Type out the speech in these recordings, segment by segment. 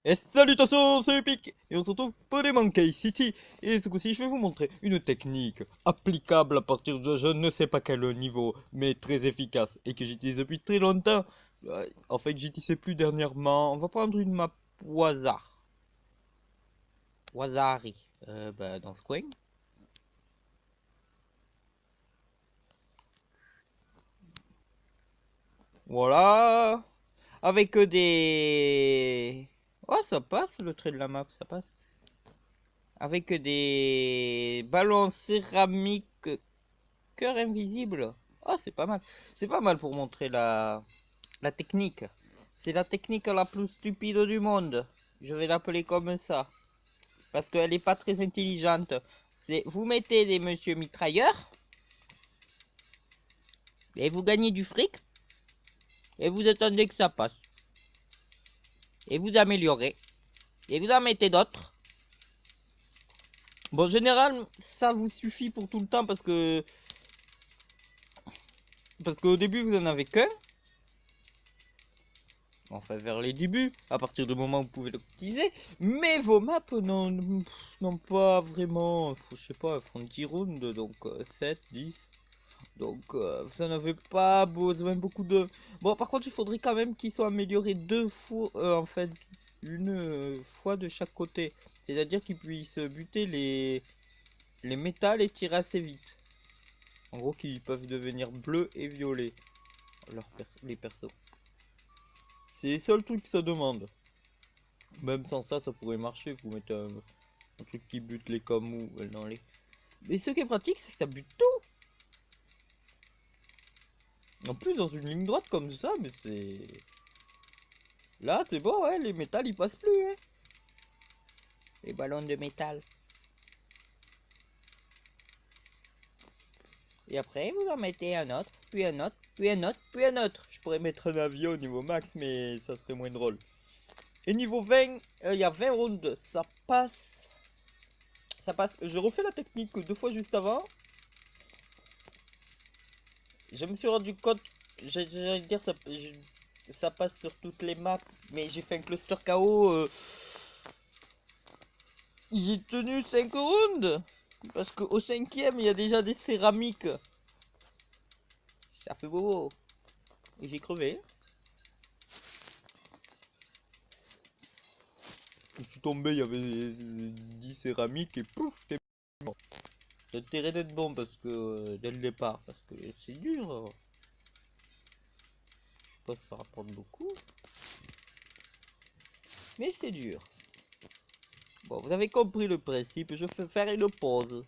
Et salutations, c'est Epic et on se retrouve pour les Monkey City. Et ce coup-ci, je vais vous montrer une technique applicable à partir de je ne sais pas quel niveau, mais très efficace et que j'utilise depuis très longtemps. En fait, j'utilisais plus dernièrement. On va prendre une map au hasard. Au hasard, dans ce coin. Voilà. Avec des... Oh, ça passe le trait de la map, ça passe. Avec des ballons céramiques cœur invisible. Oh, c'est pas mal. C'est pas mal pour montrer la technique. C'est la technique la plus stupide du monde. Je vais l'appeler comme ça. Parce qu'elle n'est pas très intelligente. C'est vous mettez des monsieur mitrailleurs. Et vous gagnez du fric. Et vous attendez que ça passe. Et vous améliorez. Et vous en mettez d'autres. Bon, en général, ça vous suffit pour tout le temps parce que... Parce qu'au début, vous en avez qu'un. Enfin, vers les débuts, à partir du moment où vous pouvez l'utiliser. Mais vos maps n'ont pas vraiment, je sais pas, font 10 rounds, donc 7, 10. Donc, vous n'en avez pas besoin beaucoup de... Bon, par contre, il faudrait quand même qu'ils soient améliorés deux fois, en fait, une fois de chaque côté. C'est-à-dire qu'ils puissent buter les métals et tirer assez vite. En gros, qu'ils peuvent devenir bleus et violets, les persos. C'est les seuls trucs que ça demande. Même sans ça, ça pourrait marcher. Vous mettez un truc qui bute les camous dans les... Mais ce qui est pratique, c'est que ça bute tout. En plus, dans une ligne droite comme ça, mais c'est... Là, c'est bon, ouais, les métals, ils passent plus, hein. Les ballons de métal. Et après, vous en mettez un autre, puis un autre, puis un autre, puis un autre. Je pourrais mettre un avion au niveau max, mais ça serait moins drôle. Et niveau 20, il y a 20 rounds, ça passe. Ça passe. Je refais la technique deux fois juste avant. Je me suis rendu compte, j'allais dire, ça passe sur toutes les maps, mais j'ai fait un cluster KO. J'ai tenu 5 rounds, parce qu'au cinquième, il y a déjà des céramiques. Ça fait beau. Et j'ai crevé. Je suis tombé, il y avait 10 céramiques et pouf, t'es mort. T'as intérêt d'être bon parce que dès le départ, parce que c'est dur. Je sais pas si ça rapporte beaucoup, mais c'est dur. Bon, vous avez compris le principe, je vais faire une pause.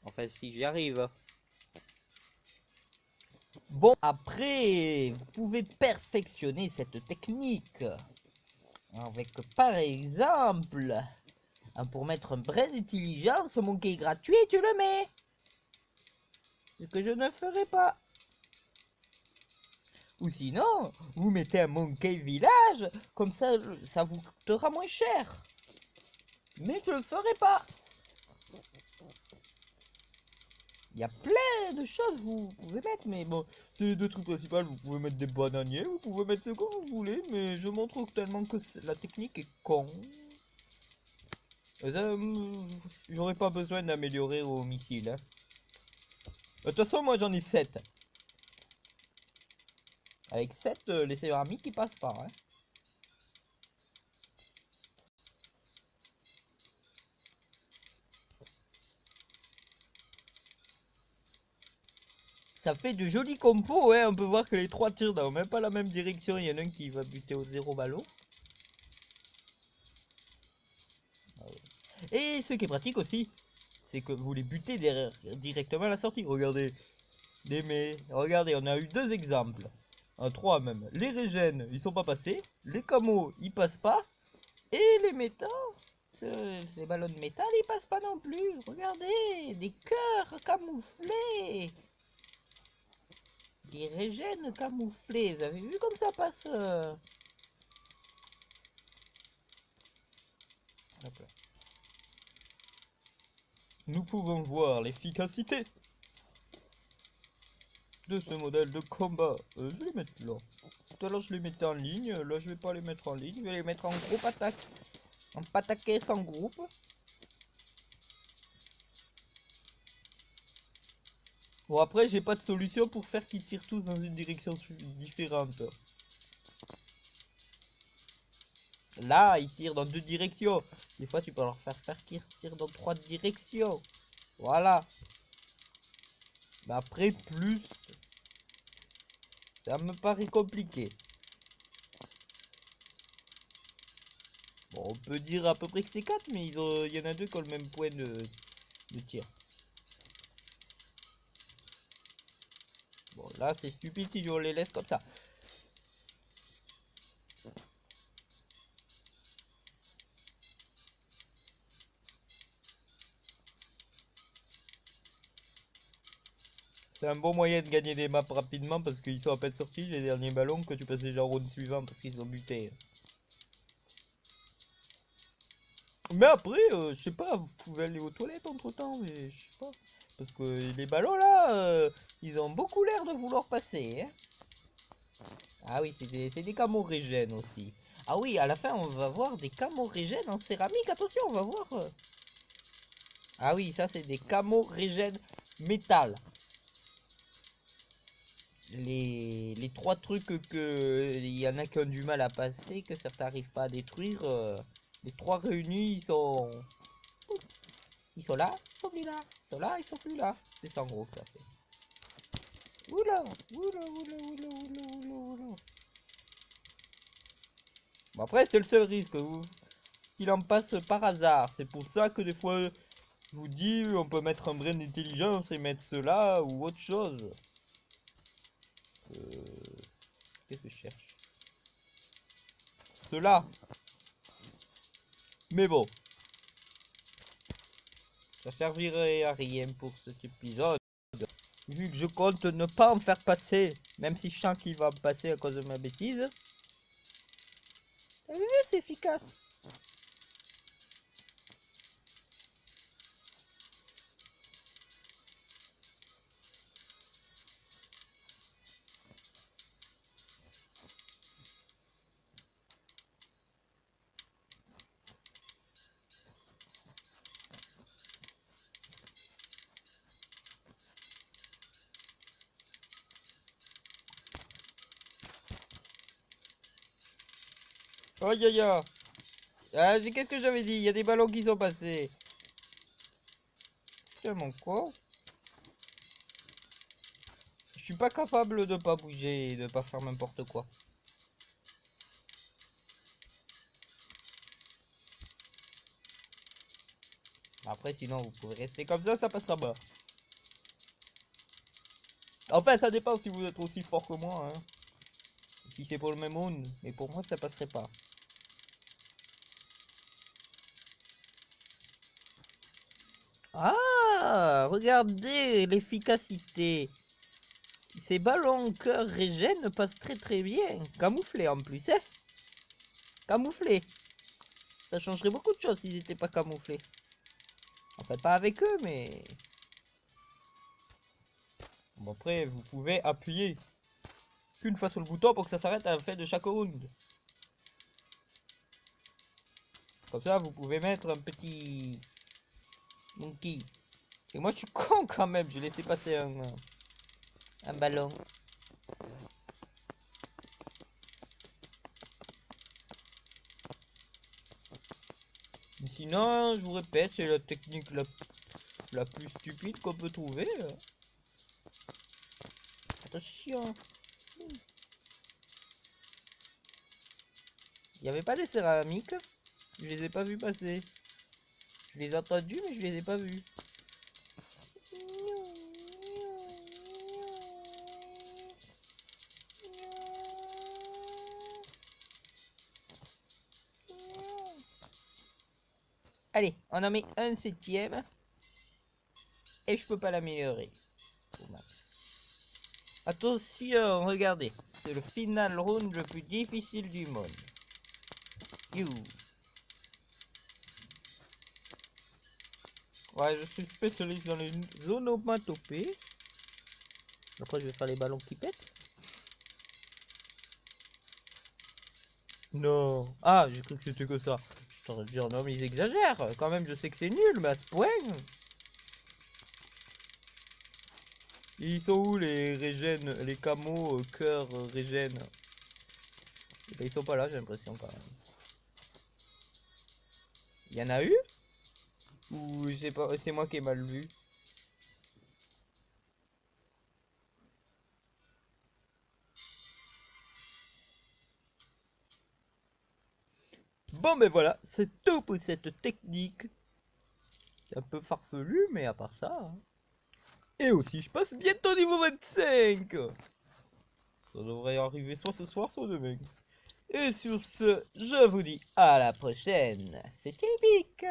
Enfin, si j'y arrive. Bon, après, vous pouvez perfectionner cette technique avec, par exemple, pour mettre un brin d'intelligence, mon monkey gratuit, tu le mets. Ce que je ne ferai pas. Ou sinon, vous mettez un monkey village, comme ça vous coûtera moins cher. Mais je le ferai pas. Il y a plein de choses vous pouvez mettre, mais bon, c'est les deux trucs principaux. Vous pouvez mettre des bananiers, vous pouvez mettre ce que vous voulez, mais je montre tellement que la technique est con. J'aurais pas besoin d'améliorer au missile, hein. De toute façon, moi j'en ai 7. Avec 7, les céramiques ils passent pas, hein. Ça fait de jolis compos, hein. On peut voir que les 3 tirent dans même pas la même direction. Il y en a un qui va buter au 0 ballon. Et ce qui est pratique aussi, c'est que vous les butez directement à la sortie. Regardez, regardez, on a eu 2 exemples. Un 3 même. Les régènes, ils sont pas passés. Les camos, ils passent pas. Et les métaux, les ballons de métal, ils passent pas non plus. Regardez, des cœurs camouflés. Des régènes camouflés. Vous avez vu comme ça passe Hop là. Nous pouvons voir l'efficacité de ce modèle de combat. Je vais les mettre là. Tout à l'heure je les mettais en ligne, là je vais pas les mettre en ligne, je vais les mettre en groupe attaque. En pataquès en groupe. Bon après j'ai pas de solution pour faire qu'ils tirent tous dans une direction différente. Là ils tirent dans 2 directions. Des fois tu peux leur faire qu'ils tirent dans 3 directions. Voilà. Mais après plus, ça me paraît compliqué. Bon, on peut dire à peu près que c'est 4, mais il y en a 2 qui ont le même point de tir. Bon, là, c'est stupide si on les laisse comme ça. C'est un bon moyen de gagner des maps rapidement parce qu'ils sont à peine sortis, les derniers ballons, que tu passes déjà au round suivant parce qu'ils ont buté. Mais après, je sais pas, vous pouvez aller aux toilettes entre temps, mais je sais pas. Parce que les ballons là, ils ont beaucoup l'air de vouloir passer. Hein. Ah oui, c'est des camorégènes aussi. Ah oui, à la fin, on va voir des camorégènes en céramique. Attention, on va voir. Ah oui, ça, c'est des camorégènes métal. Les 3 trucs que il y en a qui ont du mal à passer, que certains n'arrivent pas à détruire. Les 3 réunis, ils sont là, ils sont plus là. Ils sont là, ils sont plus là. C'est ça en gros que ça fait. Oula, oula, oula, oula, oula, oula, oula. Bon après, c'est le seul risque. Il en passe par hasard. C'est pour ça que des fois, je vous dis, on peut mettre un brin d'intelligence et mettre cela ou autre chose. Qu'est-ce que je cherche? Cela. Mais bon. Ça servirait à rien pour cet épisode. Vu que je compte ne pas en faire passer. Même si je sens qu'il va passer à cause de ma bêtise. T'as vu, c'est efficace. Aïe aïe aïe. Ah, qu'est-ce que j'avais dit? Il y a des ballons qui sont passés. C'est mon con. Je suis pas capable de pas bouger et de pas faire n'importe quoi. Après, sinon, vous pouvez rester comme ça passera pas. Enfin, ça dépend si vous êtes aussi fort que moi. Hein. Si c'est pour le même monde, mais pour moi, ça passerait pas. Ah, regardez l'efficacité. Ces ballons cœur régène passent très bien. Camouflés en plus, hein. Camouflés. Ça changerait beaucoup de choses s'ils n'étaient pas camouflés. En fait, pas avec eux, mais... Bon, après, vous pouvez appuyer qu'une fois sur le bouton pour que ça s'arrête à la fin de chaque round. Comme ça, vous pouvez mettre un petit... monkey. Et moi, je suis con quand même. J'ai laissé passer un ballon. Mais sinon, je vous répète, c'est la technique la plus stupide qu'on peut trouver. Attention. Il n'y avait pas des céramiques. Je les ai pas vus passer. Je les ai entendus, mais je les ai pas vus. Allez, on en met un 7ème. Et je peux pas l'améliorer. Attention, regardez. C'est le final round le plus difficile du monde. You. Ouais, je suis spécialiste dans les onomatopées. Après, je vais faire les ballons qui pètent. Non. Ah, j'ai cru que c'était que ça. Je t'aurais dit, non, mais ils exagèrent. Quand même, je sais que c'est nul, mais à ce point. Ils sont où les régènes, les camos, cœur, régènes? Eh ben, ils sont pas là, j'ai l'impression quand même. Il y en a eu? Ou c'est pas, c'est moi qui ai mal vu? Bon, ben voilà, c'est tout pour cette technique. C'est un peu farfelu, mais à part ça, hein. Et aussi, je passe bientôt niveau 25. Ça devrait arriver soit ce soir, soit demain. Et sur ce, je vous dis à la prochaine. C'était Bic.